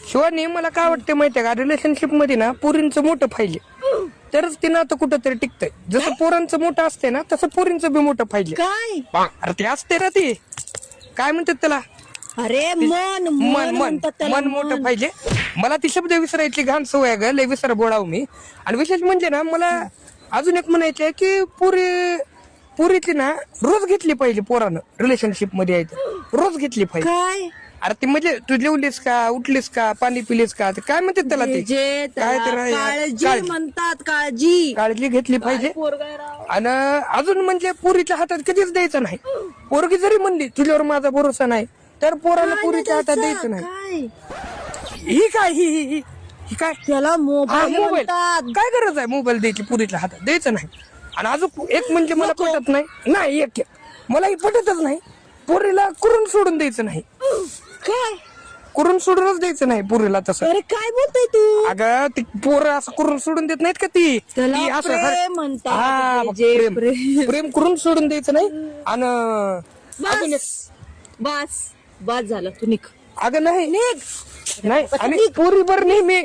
शिवानी मला काय वाटतं माहितीये का, रिलेशनशिप मध्ये ना पोरींचं मोठं पाहिजे तरच ते नातं कुठंतरी टिकतंय. जसं पोरांचं मोठं असते ना तसं पोरींचं बी मोठं पाहिजे. काय अरे ते असते ना ते काय म्हणतात त्याला, अरे मन मन म्हणतात त्याला, मन मोठं पाहिजे. मला ती शब्द विसरायची घाण सवय ग, लय विसर बोलाव मी. आणि विशेष म्हणजे ना मला अजून एक म्हणायचं आहे की पुरीची ना रोज घेतली पाहिजे पोरानं रिलेशनशिप मध्ये यायचं, रोज घेतली पाहिजे. काय अरे ती म्हणजे तू जेवलीस का, उठलीस का, पाणी पिलीस का, ते काय म्हणतात त्याला ते जे काय त्याला ते काळजी म्हणतात, काळजी. काळजी घेतली पाहिजे. पोरगा आहे राव. आणि अजून म्हणजे पोरीच्या हातात कधीच द्यायचं नाही. पोरगी जरी म्हणली तुझ्यावर माझा भरोसा नाही तर पोराला पोरीच्या हातात द्यायचं नाही. काय ही काय ही काय त्याला हा, मोबाईल मोबाईल म्हणतात. काय गरज आहे मोबाईल द्यायची, पुरीच्या हातात द्यायचं नाही. आणि अजून एक म्हणजे मला पटत नाही एक मला ही पटतच नाही, पोरीला करून सोडून द्यायचं नाही. काय करून सोडूनच द्यायचं नाही पोरीला तसं. अरे काय बोलतोय तू? अगं ती पोरं असं करून सोडून देत नाहीत का, ती त्याला ती असं प्रेम म्हणतात. हा, बघ, जे प्रेम प्रेम करून सोडून द्यायचं नाही. आणि अजून एक बस बस झालं, तू निघ. अगं नाही आणि पोरीवर नेहमी